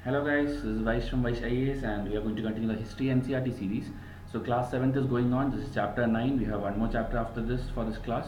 Hello guys, this is Vysh from Vysh IAS and we are going to continue the History NCERT series. So class 7th is going on, this is chapter 9, we have one more chapter after this for this class,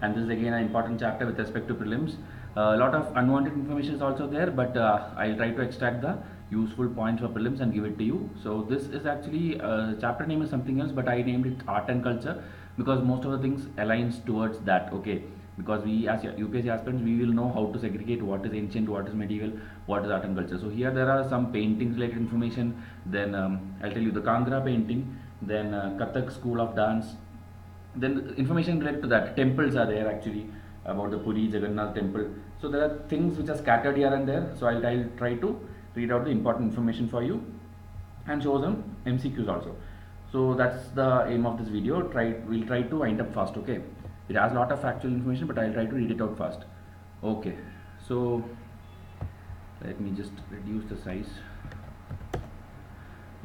and this is again an important chapter with respect to prelims. A lot of unwanted information is also there, but I'll try to extract the useful points for prelims and give it to you. So this is actually, chapter name is something else, but I named it Art and Culture because most of the things aligns towards that, okay? Because we as UPSC aspirants, we will know how to segregate what is ancient, what is medieval, what is art and culture. So here there are some paintings related information, then I'll tell you the Kangra painting, then Kathak school of dance, then information related to that. Temples are there actually, about the Puri Jagannath temple. So there are things which are scattered here and there, so I'll try to read out the important information for you and show some MCQs also. So that's the aim of this video. We'll try to wind up fast, okay? It has a lot of factual information, but I'll try to read it out fast. Okay, so let me just reduce the size.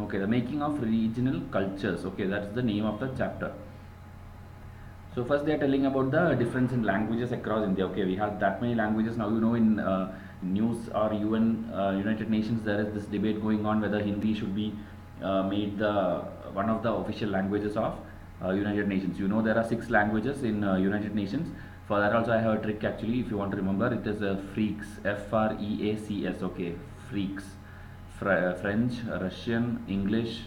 Okay, the making of regional cultures. Okay, that's the name of the chapter. So first they are telling about the difference in languages across India. Okay, we have that many languages now. You know, in news or United Nations, there is this debate going on whether Hindi should be made the one of the official languages of United Nations. You know, there are 6 languages in United Nations. For that also I have a trick actually. If you want to remember, it is freaks, FREACS. Okay, freaks. French, Russian, English,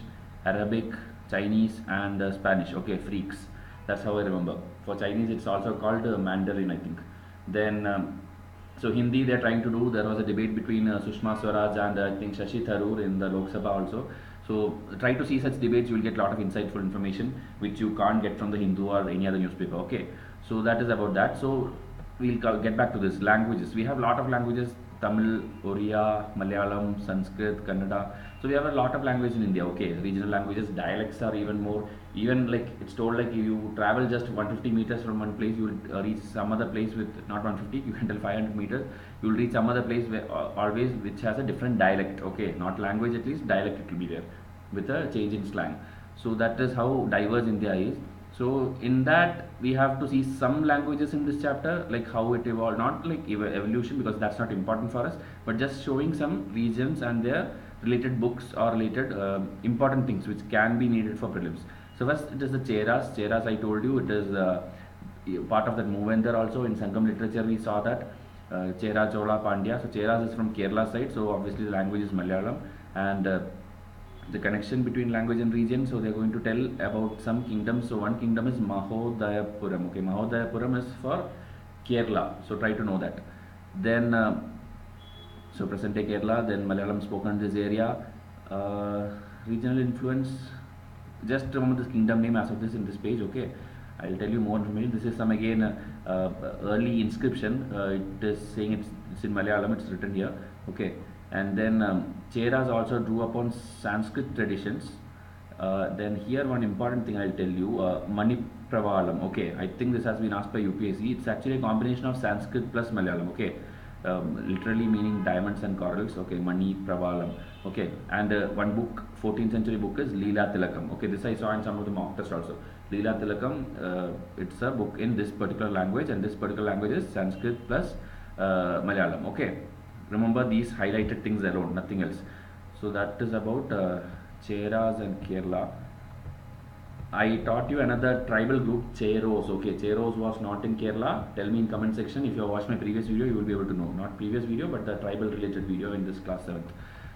Arabic, Chinese, and Spanish. Okay, freaks. That's how I remember. For Chinese, it's also called Mandarin, I think. Then, so Hindi they're trying to do. There was a debate between Sushma Swaraj and I think Shashi Tharoor in the Lok Sabha also. So try to see such debates. You will get a lot of insightful information which you can't get from the Hindu or any other newspaper. Okay, so that is about that. So we'll get back to this languages. We have a lot of languages: Tamil, Oriya, Malayalam, Sanskrit, Kannada. So we have a lot of languages in India. Okay, regional languages, dialects are even more. Even like it's told, like you travel just 150 meters from one place, you will reach some other place with not 150. You can tell 500 meters. You will reach some other place where always which has a different dialect. Okay, not language, at least dialect it will be there with a change in slang. So that is how diverse India is. So in that we have to see some languages in this chapter, like how it evolved, not like evolution because that's not important for us, but just showing some regions and their related books or related important things which can be needed for prelims. So first it is the Cheras. Cheras, I told you, it is part of that movement there also. In Sangam literature we saw that Chera, Chola, Pandya. So Cheras is from Kerala side, so obviously the language is Malayalam, and the connection between language and region. So they're going to tell about some kingdoms. So one kingdom is Mahodayapuram. Okay, Mahodayapuram is for Kerala. So try to know that. Then so present day Kerala. Then Malayalam spoken in this area. Regional influence. Just remember this kingdom name as of this in this page. Okay, I'll tell you more information. This is some again early inscription. It is saying it's in Malayalam. It's written here. Okay, and then Cheras also drew upon Sanskrit traditions. Then here one important thing I'll tell you, Manipravalam. Okay, I think this has been asked by UPSC. It's actually a combination of Sanskrit plus Malayalam. Okay, literally meaning diamonds and corals. Okay, Manipravalam. Okay, and one book, 14th century book is Leela Tilakam. Okay, this I saw in some of the mock tests also. Leela Tilakam, it's a book in this particular language, and this particular language is Sanskrit plus Malayalam. Okay, remember these highlighted things alone, nothing else. So that is about Cheras and Kerala. I taught you another tribal group, Cheros. Okay, Cheros was not in Kerala. Tell me in comment section. If you have watched my previous video, you will be able to know. Not previous video, but the tribal related video in this class 7th.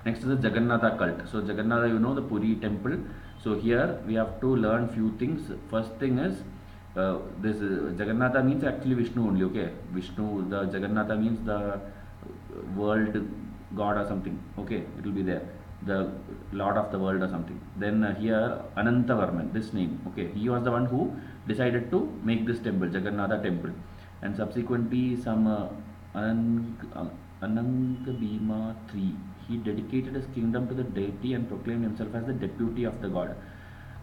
Next is the Jagannatha cult. So Jagannatha, you know, the Puri temple. So here we have to learn few things. First thing is this Jagannatha means actually Vishnu only. Okay, Vishnu. The Jagannatha means the world god or something. Okay, it will be there, the lord of the world or something. Then here Anantavarman, this name. Okay, he was the one who decided to make this temple, Jagannatha temple, and subsequently some Ananga III, he dedicated his kingdom to the deity and proclaimed himself as the deputy of the god.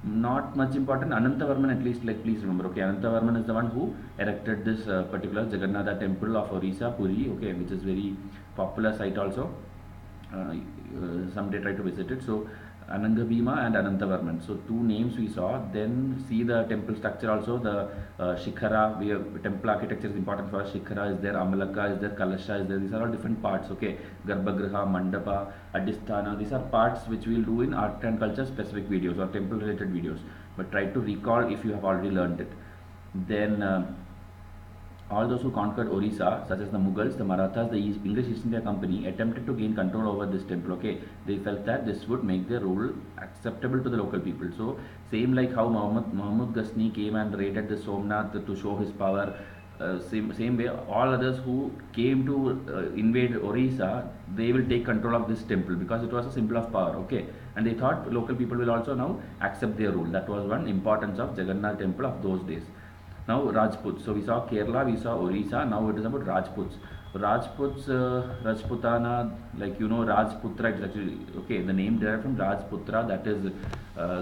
Not much important. Anantavarman, at least, like, please remember. Okay, Anantavarman is the one who erected this particular Jagannatha temple of Orissa, Puri. Okay, which is very popular site also. Someday try to visit it. So Anangabhima and Anantavarman. So two names we saw. Then see the temple structure also. The Shikhara, we have temple architecture is important for us. Shikhara is there, Amalaka is there, Kalasha is there. These are all different parts. Okay, Garbhagriha, Mandapa, Adhisthana. These are parts which we will do in art and culture specific videos or temple related videos. But try to recall if you have already learned it. Then all those who conquered Orissa, such as the Mughals, the Marathas, the English East India Company, attempted to gain control over this temple. Okay, they felt that this would make their rule acceptable to the local people. So, same like how Muhammad Ghazni came and raided the Somnath to show his power. Same way, all others who came to invade Orissa, they will take control of this temple because it was a symbol of power. Okay, and they thought local people will also now accept their rule. That was one importance of Jagannath temple of those days. Now Rajputs. So we saw Kerala, we saw Orissa. Now it is about Rajputs. Rajputs, Rajputana, like you know, Rajputra. It's actually okay. The name derived from Rajputra, that is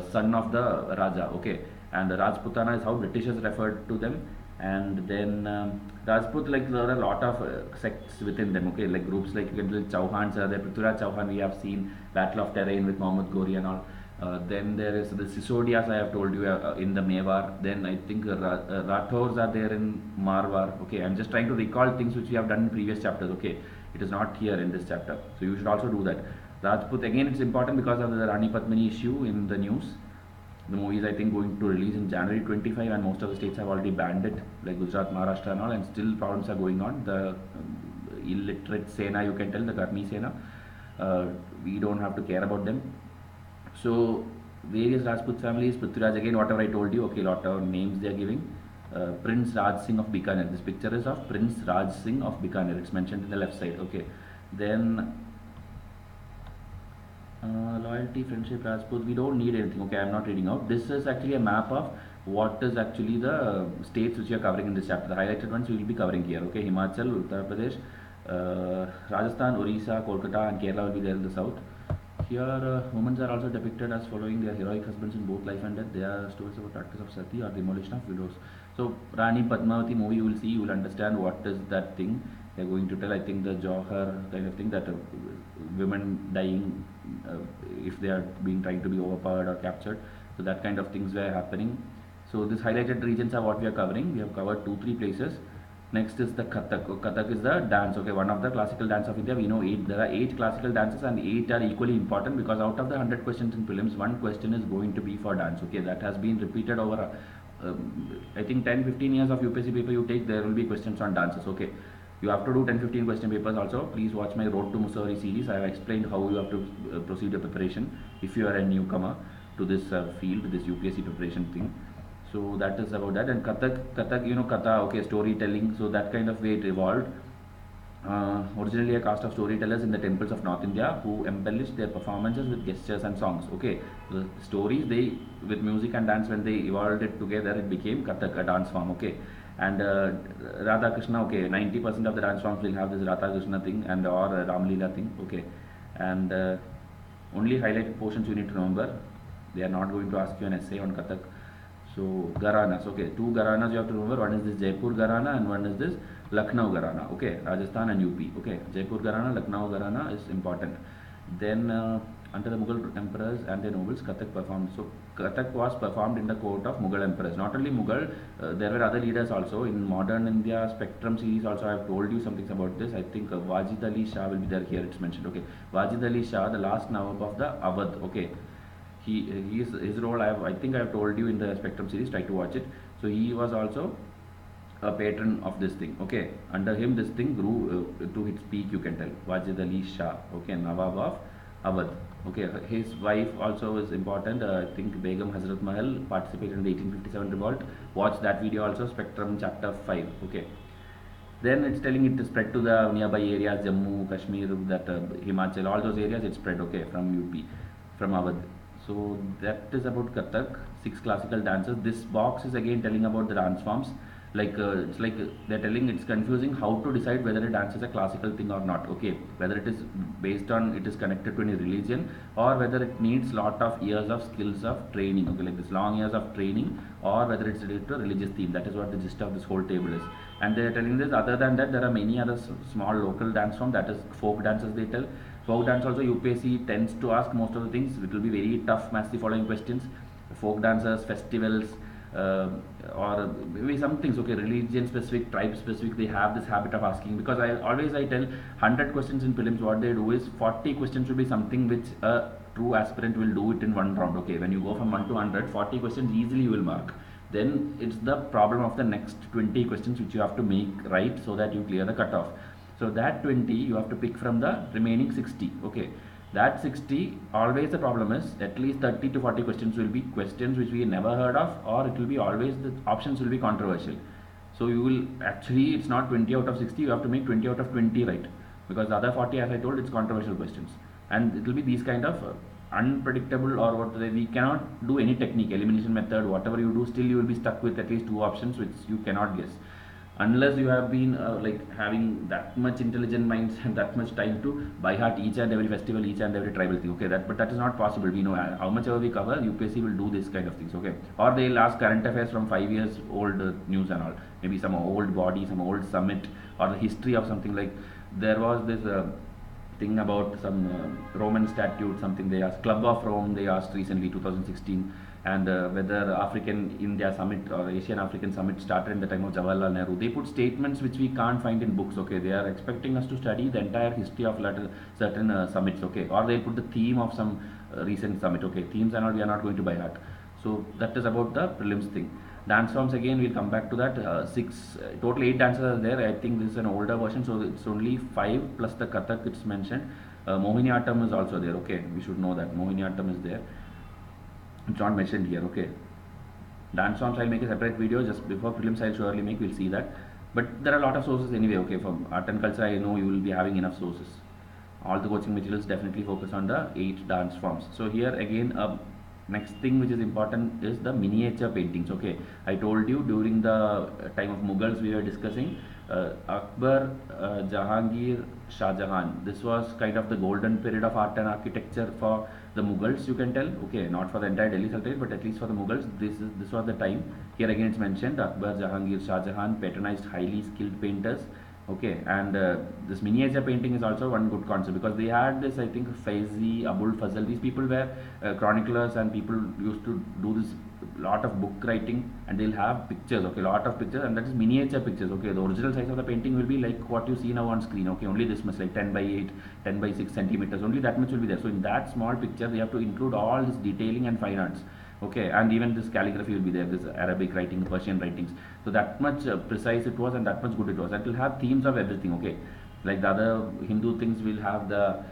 son of the Raja. Okay, and Rajputana is how Britishers referred to them. And then Rajput, like there are a lot of sects within them. Okay, like groups like you can do Chauhans. The Prithviraj Chauhan we have seen Battle of Terrain with Muhammad Ghori and all. Then there is the Sisodias I have told you in the Mewar. Then I think Rathors are there in Marwar. Okay, I'm just trying to recall things which we have done in previous chapters. Okay, it is not here in this chapter, so you should also do that. Rajput, again, it's important because of the Rani Padmini issue in the news. The movie is I think going to release in January 25, and most of the states have already banned it, like Gujarat, Maharashtra and all, and still problems are going on. The illiterate Sena, you can tell, the Karmi Sena, we don't have to care about them. So various Rajput families, Prithviraj, again whatever I told you, okay, lot of names they are giving. Prince Raj Singh of Bikaner. This picture is of Prince Raj Singh of Bikaner. It's mentioned in the left side. Okay. Then loyalty, friendship, Rajput. We don't need anything. Okay, I'm not reading out. This is actually a map of what is actually the states which we are covering in this chapter. The highlighted ones we will be covering here. Okay, Himachal, Uttar Pradesh, Rajasthan, Orissa, Kolkata, and Kerala will be there in the south. Here, women are also depicted as following their heroic husbands in both life and death. They are stories about practice of sati or demolition of widows. So, Rani Padmavati movie you will see, you will understand what is that thing they are going to tell. I think the Johar kind of thing, that women dying if they are being trying to be overpowered or captured. So that kind of things were happening. So these highlighted regions are what we are covering. We have covered 2-3 places. Next is the Kathak. Kathak is the dance. Okay, one of the classical dance of India. We know there are 8 classical dances, and 8 are equally important because out of the 100 questions in prelims, 1 question is going to be for dance. Okay, that has been repeated over I think 10-15 years of UPSC paper you take, there will be questions on dances. Okay, you have to do 10-15 question papers also. Please watch my Road to Mussoorie series. I have explained how you have to proceed your preparation if you are a newcomer to this field, this UPSC preparation thing. So that is about that. And Kathak, you know, Katha, okay, storytelling. So that kind of way it evolved. Originally a caste of storytellers in the temples of North India who embellished their performances with gestures and songs. Okay, the stories they with music and dance, when they evolved it together, it became Kathak, a dance form. Okay, and Radha Krishna. Okay, 90% of the dance forms will have this Radha Krishna thing and or Ram Leela thing. Okay, and only highlighted portions you need to remember. They are not going to ask you an essay on Kathak. So Gharanas, okay, 2 Gharanas you have to remember. One is this Jaipur Gharana and one is this Lucknow Gharana. Okay, Rajasthan and UP. Okay, Jaipur Gharana, Lucknow Gharana is important. Then under the Mughal emperors and their nobles, Kathak performed. So Kathak was performed in the court of Mughal emperors. Not only Mughal, there were other leaders also. In modern India Spectrum series also I have told you something about this. I think Wajid Ali Shah will be there. Here it's mentioned. Okay, Wajid Ali Shah, the last Nawab of the Awadh. Okay. His role I think I have told you in the Spectrum series. Try to watch it. So he was also a patron of this thing. Okay, under him this thing grew to its peak. You can tell Wajid Ali Shah. Okay, Nawab of Awadh. Okay, his wife also is important. I think Begum Hazrat Mahal participated in the 1857 revolt. Watch that video also. Spectrum chapter 5. Okay. Then it's telling it to spread to the nearby areas, Jammu, Kashmir, that Himachal, all those areas it spread. Okay, from UP, from Awadh. So that is about Kathak, 6 classical dances. This box is again telling about the dance forms. Like it's like they're telling, it's confusing how to decide whether a dance is a classical thing or not. Okay, whether it is based on it is connected to any religion or whether it needs lot of years of skills of training. Okay, like this long years of training, or whether it's related to a religious theme. That is what the gist of this whole table is. And they are telling this. Other than that, there are many other small local dance forms. That is folk dances they tell. Folk dance also UPSC tends to ask most of the things. It will be very tough match the following questions. Folk dancers, festivals, uh, or maybe some things, okay, religion specific, tribe specific, they have this habit of asking. Because I tell 100 questions in prelims, what they do is 40 questions will be something which a true aspirant will do it in one round. Okay, when you go from 1 to 100, 40 questions easily you will mark. Then it's the problem of the next 20 questions which you have to make right so that you clear the cutoff. So that 20 you have to pick from the remaining 60. Okay, that 60, always the problem is at least 30 to 40 questions will be questions which we never heard of, or it will be always the options will be controversial. So you will actually, it's not 20 out of 60, you have to make 20 out of 20 right, because the other 40, as I told, it's controversial questions. And it will be these kind of unpredictable, or what we cannot do any technique, elimination method, whatever you do, still you will be stuck with at least two options which you cannot guess, unless you have been like having that much intelligent minds and that much time to by heart each and every festival, each and every tribal thing. Okay, but that is not possible. We know how much ever we cover, UPSC will do this kind of things. Okay, or they'll ask current affairs from 5 years old news and all, maybe some old body, some old summit, or the history of something. Like there was this thing about some Roman statute, something they asked, Club of Rome, they asked recently 2016, and whether African India summit or Asian African summit started in the time of Jawaharlal Nehru. They put statements which we can't find in books. Okay, they are expecting us to study the entire history of certain summits. Okay, or they'll put the theme of some recent summit. Okay, themes and all we are not going to by heart. So that is about the prelims thing. Dance forms, again we'll come back to that. Total 8 dances are there. I think this is an older version, so it's only 5 plus the Kathak it's mentioned. Mohiniyattam is also there. Okay, we should know that Mohiniyattam is there. It's not mentioned here. Okay, dance forms I'll make a separate video just before prelims. I'll surely make. We'll see that. But there are a lot of sources anyway. Okay, from art and culture I know you will be having enough sources. All the coaching materials definitely focus on the 8 dance forms. So here again, next thing which is important is the miniature paintings. Okay, I told you during the time of Mughals we were discussing Akbar, Jahangir, Shah Jahan. This was kind of the golden period of art and architecture for the Mughals, you can tell. Okay, not for the entire Delhi Sultanate, but at least for the Mughals, this was the time. Here again it's mentioned Akbar, Jahangir, Shah Jahan patronized highly skilled painters. Okay, and this miniature painting is also one good concept, because they had this, I think, Faizi, Abul Fazl, these people were chroniclers, and people used to do this lot of book writing, and they'll have pictures. Okay, lot of pictures, and that is miniature pictures. Okay, the original size of the painting will be like what you see now on screen. Okay, only this much, like 10 by 8, 10 by 6 centimeters, only that much will be there. So in that small picture they have to include all this detailing and fine arts. Okay, and even this calligraphy will be there, this Arabic writing, Persian writings. So that much precise it was, and that much good it was. And it will have themes of everything. Okay, like the other Hindu things will have the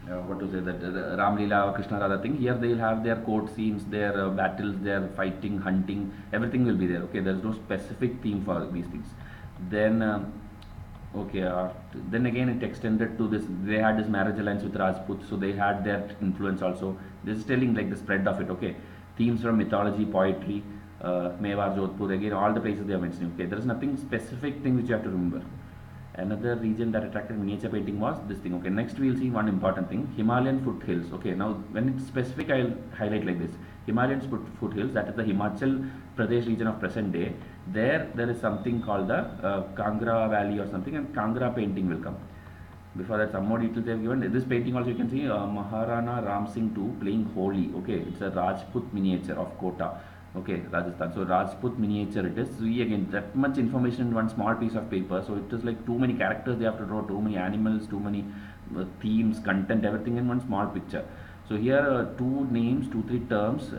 what to say, that Ram Leela or Krishna Radha thing. Here they will have their court scenes, their battles, their fighting, hunting, everything will be there. Okay, there is no specific theme for these things. Then okay, then again it extended to this. They had this marriage alliance with Rajput, so they had their influence also. This is telling like the spread of it. Okay, themes from mythology, poetry, Mewar, Jodhpur, again all the places they are mentioning. Okay, there is nothing specific thing which you have to remember. Another region that attracted miniature painting was this thing. Okay, next we will see one important thing, Himalayan foothills. Okay, now when it's specific I will highlight like this. Himalayan foothills, that is the Himachal Pradesh region of present day. There is something called the Kangra Valley or something, and Kangra painting will come. Before that, some more details they have given. This painting also you can see Maharana Ram Singh II playing Holi. Okay, it's a Rajput miniature of Kota. Okay, Rajasthan. So Rajput miniature it is. So again, that much information in one small piece of paper. So it is like too many characters they have to draw, too many animals, too many themes, content, everything in one small picture. So here two names, 2-3 terms.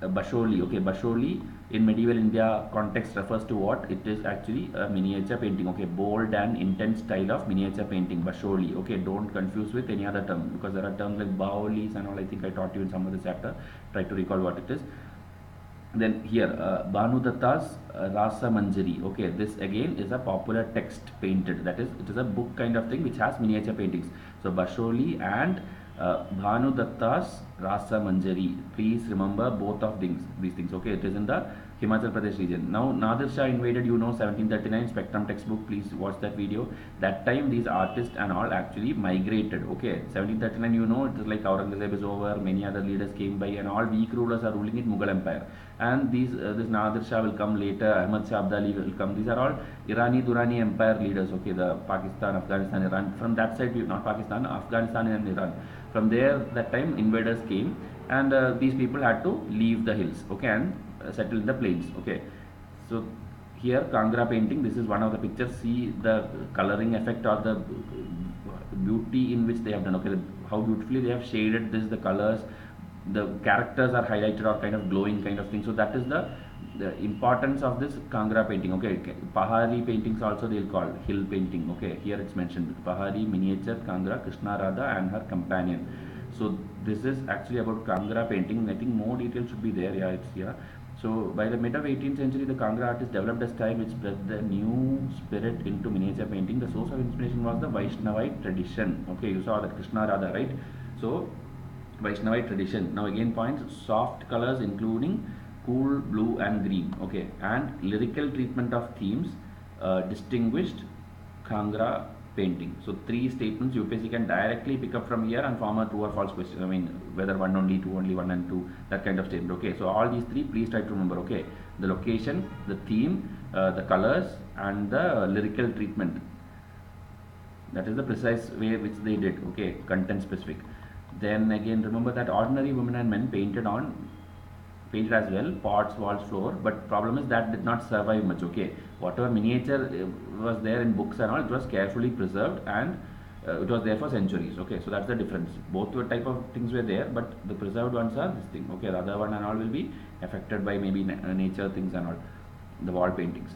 Basholi. Okay, Basholi in medieval India context refers to what? It is actually a miniature painting. Okay, bold and intense style of miniature painting. Basholi. Okay, don't confuse with any other term, because there are terms like Baolis and all. I think I taught you in some other chapter. Try to recall what it is. Then here Bhanu Datta's Rasa Manjari. Okay, this again is a popular text painted, that is it is a book kind of thing which has miniature paintings. So Basholi and Bhanu Datta's Rasa Manjari, please remember both of these things. Okay, it is in the Himachal Pradesh region. Now Nadir Shah invaded, 1739 Spectrum textbook. Please watch that video. That time these artists and all actually migrated. Okay, 1739, it is like Aurangzeb is over. Many other leaders came by, and all weak rulers are ruling in Mughal Empire. And this Nadir Shah will come later. Ahmad Shah Abdali will come. These are all Irani Durrani Empire leaders. Okay, the Pakistan, Afghanistan, Iran. From that side, not Pakistan, Afghanistan and Iran. From there, that time invaders came, and these people had to leave the hills. Okay, and settle in the plains. Okay, so here Kangra painting, this is one of the pictures. See the coloring effect or the beauty in which they have done. Okay, how beautifully they have shaded this, the colors, the characters are highlighted or kind of glowing kind of thing. So that is the importance of this Kangra painting. Okay, Pahari paintings also they'll call hill painting. Okay, here it's mentioned Pahari, miniature, Kangra, Krishna Radha and her companion. So this is actually about Kangra painting. I think more details should be there. Yeah, it's here. So by the mid of 18th century, the Kangra artists developed a style which bred the new spirit into miniature painting. The source of inspiration was the Vaishnavite tradition. Okay, you saw that Krishna Radha, right? So Vaishnavite tradition. Now again points, soft colors including cool blue and green. Okay, and lyrical treatment of themes, distinguished Kangra painting. So three statements UPSC can directly pick up from here and form a true or false question. I mean, whether one only, two only, one and two, that kind of statement. Okay, so all these three, please try to remember. Okay, the location, the theme, the colors, and the lyrical treatment. That is the precise way which they did. Okay, content specific. Then again, remember that ordinary women and men painted as well, pots, walls, floor, but problem is that did not survive much. Okay, whatever miniature was there in books and all, it was carefully preserved, and it was there for centuries. Okay, so that's the difference. Both type of things were there, but the preserved ones are this thing. Okay, the other one and all will be affected by maybe nature things and all, the wall paintings.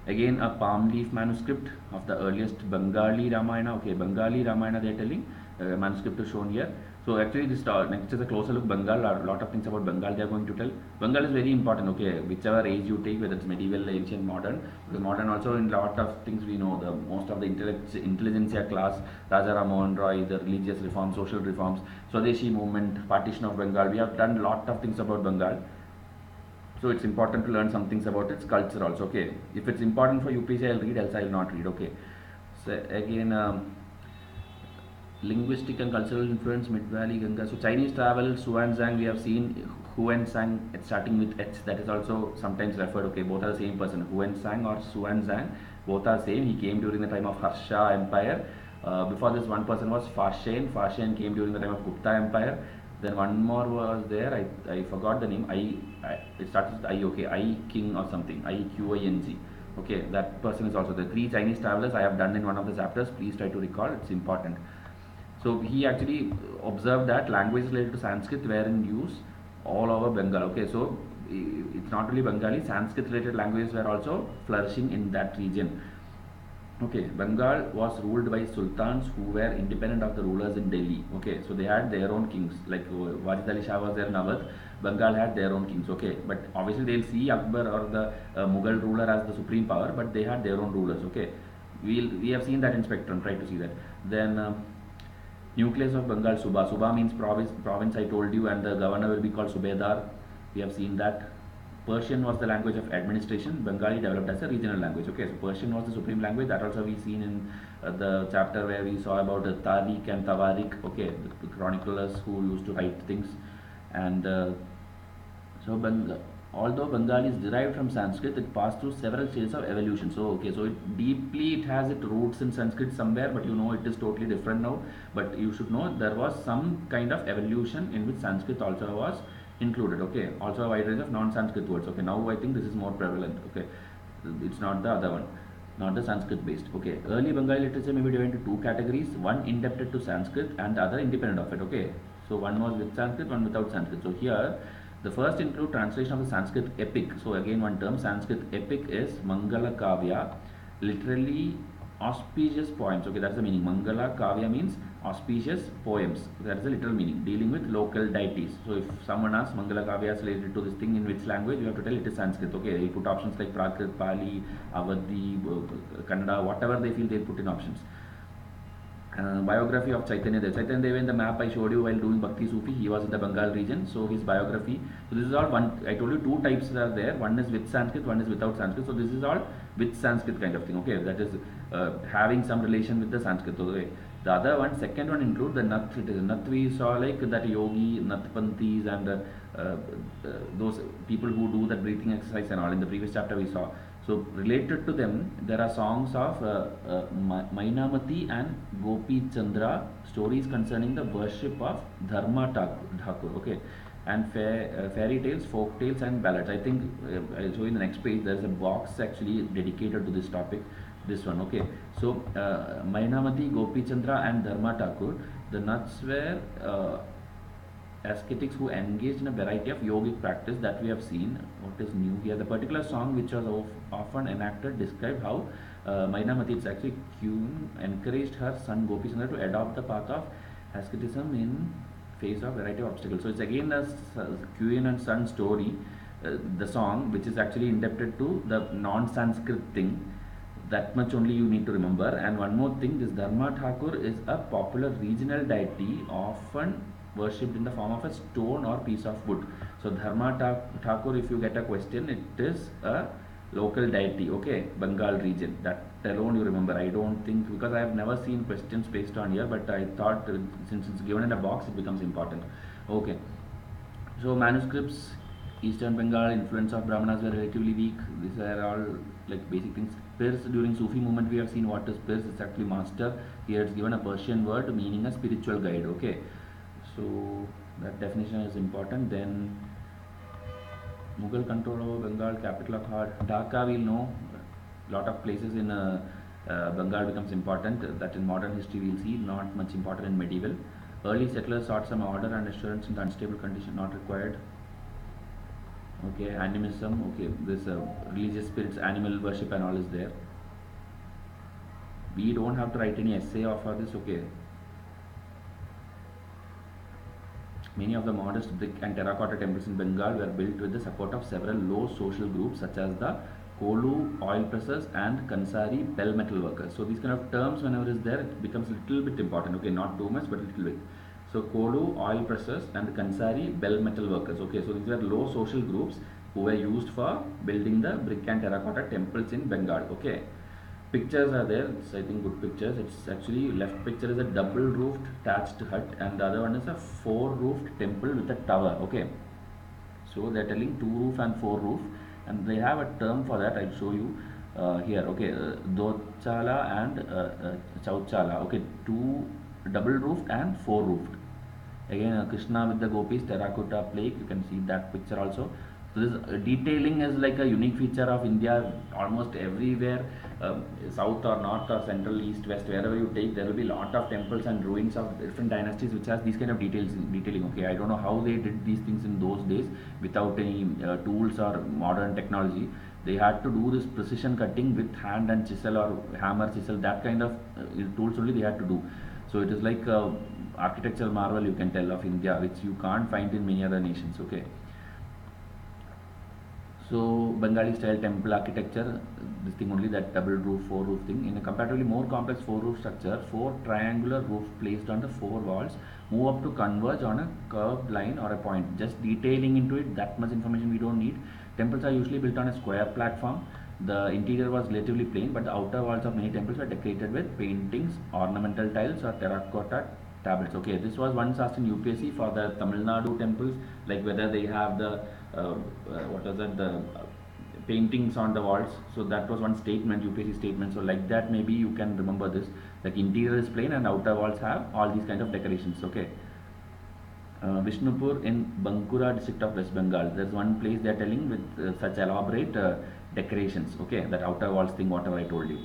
Again, a palm leaf manuscript of the earliest Bengali Ramayana. Okay, Bengali Ramayana they are telling, manuscript is shown here. So actually this next is a closer look. Bengal, a lot of things about Bengal they are going to tell. Bengal is very important. Okay, whichever age you take, whether it's medieval, ancient, modern. The modern also, in lot of things we know, the most of the intelligentsia class, Raja Ram Mohan Roy, the religious reforms, social reforms, Swadeshi movement, partition of Bengal. We have done lot of things about Bengal. So it's important to learn some things about its culture also. Okay, if it's important for UPSC, I'll read, else I'll not read. Okay, so again, linguistic and cultural influence, Mid Valley Ganga. So Chinese travel, Xuanzang, we have seen Huansang starting with H, that is also sometimes referred. Okay, both are the same person, Huansang or Xuanzang, both are same. He came during the time of Harsha Empire. Before this, one person was Fashion. Fashion came during the time of Gupta Empire. Then one more was there, I forgot the name. It starts with I. Okay, I King or something, IQING. Okay, that person is also the three Chinese travelers I have done in one of the chapters. Please try to recall, it's important. So he actually observed that languages related to Sanskrit were in use all over Bengal. Okay, so it's not only Bengali, Sanskrit related languages were also flourishing in that region. Okay, Bengal was ruled by sultans who were independent of the rulers in Delhi. Okay, so they had their own kings, like Wajid Ali Shah was there in Awadh. Bengal had their own kings. Okay, but obviously they'll see Akbar or the Mughal ruler as the supreme power, but they had their own rulers. Okay, we have seen that in Spectrum. Try to see that. Then nucleus of Bengal, Suba. Suba means province I told you, and the governor will be called Subedar. We have seen that. Persian was the language of administration. Bengali developed as a regional language. Okay, so Persian was the supreme language. That also we seen in the chapter where we saw about the Tariq and Tawarik. Okay, the chroniclers who used to write things. And although Bengali is derived from Sanskrit, it passed through several stages of evolution. So okay, so it has its roots in Sanskrit somewhere, but it is totally different now. But you should know there was some kind of evolution in which Sanskrit also was included. Okay, also a wide range of non-Sanskrit words. Okay, now I think this is more prevalent. Okay, it's not the other one, not the Sanskrit based. Okay, early Bengali literature may be divided into two categories: one indebted to Sanskrit and the other independent of it. Okay, so one was with Sanskrit, one without Sanskrit. So here the first include translation of the Sanskrit epic. So again one term, Sanskrit epic is Mangala Kavya, literally auspicious poems. Okay, that's the meaning. Mangala Kavya means auspicious poems. That is the literal meaning, dealing with local deities. So if someone asks Mangala Kavya is related to this thing in which language, you have to tell it is Sanskrit. Okay, they put options like Prakrit, Pali, Awadhi, Kannada, whatever they feel, they put in options. Biography of Chaitanya Dev. Chaitanya Dev in the map I showed you while doing Bhakti Sufi, he was in the Bengal region. So his biography. So this is all one. I told you two types are there. One is with Sanskrit, one is without Sanskrit. So this is all with Sanskrit kind of thing. Okay, that is having some relation with the Sanskrit. Okay. The other one, second one include the Nath. It is Nath we saw like that yogi, Nathpanthis and those people who do that breathing exercise and all. In the previous chapter we saw. So related to them, there are songs of Mainamati and Gopi Chandra, stories concerning the worship of Dharma Thakur, okay, and fairy tales, folk tales, and ballads. I think I'll show you in the next page. There is a box actually dedicated to this topic. This one, okay. So Mainamati, Gopi Chandra, and Dharma Thakur, the nuts were ascetics who engaged in a variety of yogic practice that we have seen. What is new here? The particular song which was often enacted described how Mainamati, it's actually Queen, encouraged her son Gopi Chandra to adopt the path of asceticism in face of variety of obstacles. So it's again a Queen and son story, the song, which is actually indebted to the non-Sanskrit thing. That much only you need to remember. And one more thing, this Dharma Thakur is a popular regional deity often worshipped in the form of a stone or piece of wood. So Dharma Thakur, if you get a question, it is a local deity, okay, Bengal region. That alone you remember. I don't think, because I have never seen questions based on here, but I thought since it's given in a box, it becomes important. Okay. So manuscripts, Eastern Bengal, influence of Brahmanas were relatively weak. These are all like basic things. Pirs, during Sufi movement we have seen what is Pirs. It's actually master. Here it's given a Persian word meaning a spiritual guide, okay. So that definition is important. Then Mughal control over Bengal, capital of Dhaka, we'll know. Lot of places in Bengal becomes important. That in modern history we'll see, not much important in medieval. Early settlers sought some order and assurance in the unstable condition, not required. Okay, animism, okay, this religious spirits, animal worship and all is there. We don't have to write any essay for this, okay. Many of the modest brick and terracotta temples in Bengal were built with the support of several low social groups such as the Kolu oil pressers and Kansari bell metal workers. So these kind of terms, whenever is there, it becomes a little bit important, okay, not too much but a little bit. So Kolu oil pressers and Kansari bell metal workers, okay, so these are low social groups who were used for building the brick and terracotta temples in Bengal, okay. Pictures are there, it's I think good pictures. It's actually, left picture is a double roofed thatched hut and the other one is a 4-roofed temple with a tower, okay. So they are telling 2-roof and 4-roof, and they have a term for that. I'll show you here, okay. Dochala and Chauchala, okay, 2 double roofed and 4-roofed. Again Krishna with the gopis, terracotta plate, you can see that picture also. So this detailing is like a unique feature of India. Almost everywhere, south or north or central, east, west, wherever you take, there will be lot of temples and ruins of different dynasties which has these kind of detailing. Okay, I don't know how they did these things in those days without any tools or modern technology. They had to do this precision cutting with hand and chisel or hammer chisel, that kind of tools only they had to do. So it is like architectural marvel, you can tell, of India, which you can't find in many other nations, okay. So Bengali style temple architecture, this thing only, that double roof, 4-roof thing. In a comparatively more complex 4-roof structure, 4 triangular roofs placed on the 4 walls move up to converge on a curved line or a point. Just detailing into it, that much information we don't need. Temples are usually built on a square platform. The interior was relatively plain, but the outer walls of many temples were decorated with paintings, ornamental tiles or terracotta tablets. Okay, this was once asked in UPSC for the Tamil Nadu temples, like whether they have the what was that, the paintings on the walls. So that was one statement, UPSC statement. So like that, maybe you can remember this, like interior is plain and outer walls have all these kind of decorations, okay. Vishnupur in Bankura district of West Bengal, there's one place they are telling with such elaborate decorations, okay, that outer walls thing, whatever I told you.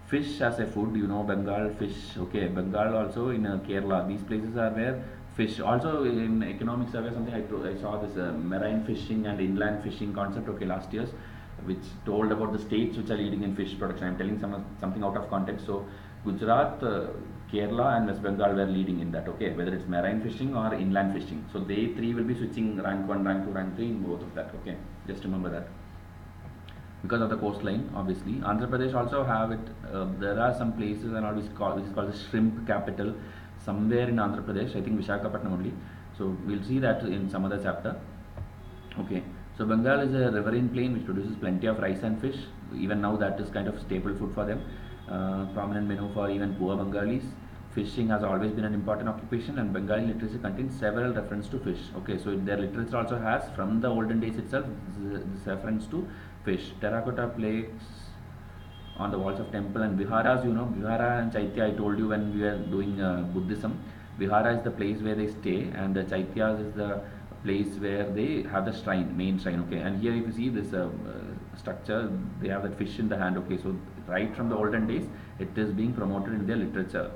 Fish as a food, you know, Bengal fish, okay. Bengal also in Kerala, these places are where fish, also in economic survey something I saw this marine fishing and inland fishing concept, okay, last year's, which told about the states which are leading in fish production. I'm telling something out of context. So Gujarat, Kerala and West Bengal were leading in that, okay, whether it's marine fishing or inland fishing. So they 3 will be switching rank 1, rank 2, rank 3 in both of that, okay, just remember that. because of the coastline, obviously. Andhra Pradesh also have it. There are some places and all which is called the shrimp capital, somewhere in Andhra Pradesh. I think Visakhapatnam only. So we'll see that in some other chapter. Okay. So Bengal is a riverine plain which produces plenty of rice and fish. Even now that is kind of staple food for them. Prominent menu for even poor Bengalis. Fishing has always been an important occupation, and Bengali literature contains several references to fish. Okay, so their literature also has, from the olden days itself, this reference to fish. Terracotta plaques on the walls of temple and viharas. You know, vihara and chaitya, I told you when we were doing Buddhism. Vihara is the place where they stay, and the chaityas is the place where they have the shrine, main shrine. Okay, and here if you see this structure, they have that fish in the hand. Okay, so right from the olden days, it is being promoted in their literature.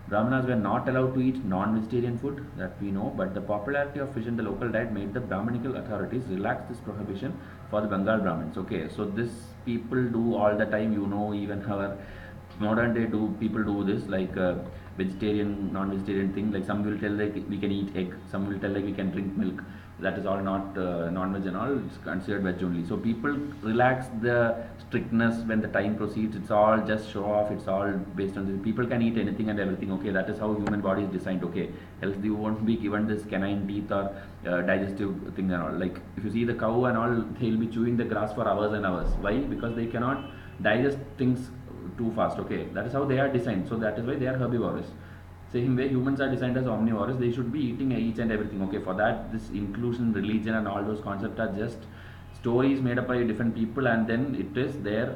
Brahmanas were not allowed to eat non-vegetarian food, that we know, but the popularity of fish in the local diet made the Brahmanical authorities relax this prohibition for the Bengal Brahmins. Okay, so this people do all the time, you know, even our modern day people do this, like vegetarian, non-vegetarian thing. Like some will tell like we can eat egg, some will tell like we can drink milk. That is all not non-veg and all, it's considered veg only. So people relax the strictness when the time proceeds. It's all just show off, it's all based on this. People can eat anything and everything. Okay, that is how human body is designed. Okay, else you won't be given this canine teeth or digestive thing and all. Like if you see the cow and all, they'll be chewing the grass for hours and hours. Why? Because they cannot digest things too fast. Okay, that is how they are designed. So that is why they are herbivorous. Same way humans are designed as omnivorous, they should be eating each and everything. Okay, for that this inclusion, religion and all those concepts are just stories made up by different people, and then it is there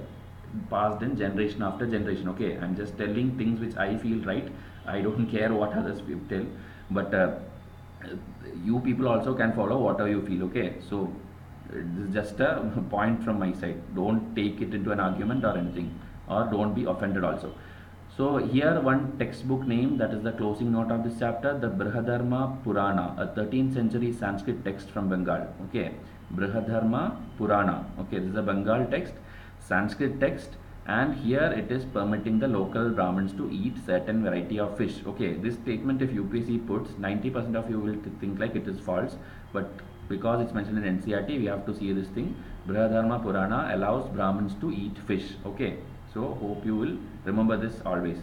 passed in generation after generation. Okay, I'm just telling things which I feel right. I don't care what others people tell, but you people also can follow whatever you feel. Okay, so this is just a point from my side. Don't take it into an argument or anything, or don't be offended also. So here one textbook name, that is the closing note of this chapter, the Brihadharma Purana, a 13th century Sanskrit text from Bengal. Okay, Brihadharma Purana. Okay, this is a Bengal text, Sanskrit text, and here it is permitting the local Brahmins to eat certain variety of fish. Okay, this statement if UPSC puts, 90% of you will think like it is false, but because it's mentioned in NCERT, we have to see this thing. Brihadharma Purana allows Brahmins to eat fish. Okay. So hope you will remember this always.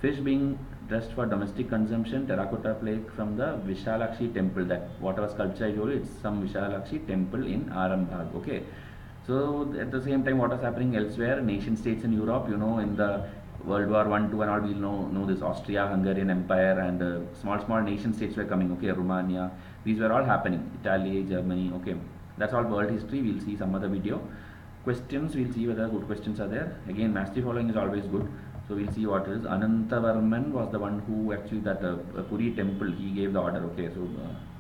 Fish being dressed for domestic consumption, terracotta plaque from the Vishalakshi temple. That whatever sculpture I told you, it's some Vishalakshi temple in Arambagh. Okay. So at the same time, what is happening elsewhere? Nation states in Europe, you know, in the World War I, II and all, we'll know this Austria-Hungarian Empire, and small nation states were coming. Okay, Romania. These were all happening. Italy, Germany. Okay. That's all world history. We'll see some other video. Questions, we'll see whether good questions are there. Again, mastery following is always good. So we'll see what it is. Anantavarman was the one who actually that Puri temple, he gave the order. Okay, so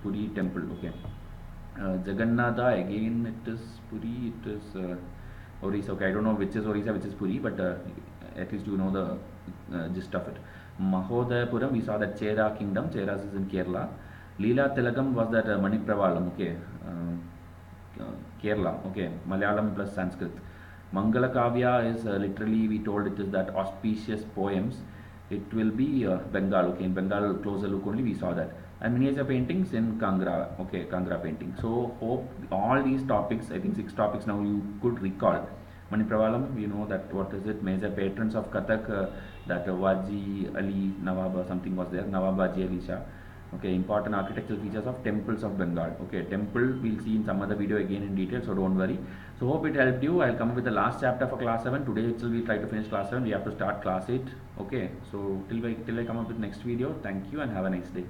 Puri temple. Okay. Jagannatha, again it is Puri, it is Orissa. Okay, I don't know which is Orissa, which is Puri, but at least you know the gist of it. Mahodayapuram, we saw that Chera kingdom. Cheras is in Kerala. Leela Tilakam was that Manipravalam. Okay. Kerala, okay, Malayalam plus Sanskrit. Mangala Kavya is literally, we told it is that auspicious poems. It will be Bengal, okay, in Bengal, closer look only, we saw that. And miniature paintings in Kangra, okay, Kangra painting. So, hope all these topics, I think 6 topics now you could recall. Manipravalam, we know that what is it, major patrons of Kathak, that Waji Ali Nawab or something was there, Nawab Waji Ali Shah. Okay, important architectural features of temples of Bengal. Okay, temple we'll see in some other video again in detail, so don't worry. So hope it helped you. I'll come up with the last chapter for class 7. Today itself we try to finish class 7. We have to start class 8. Okay, so till I come up with next video. Thank you and have a nice day.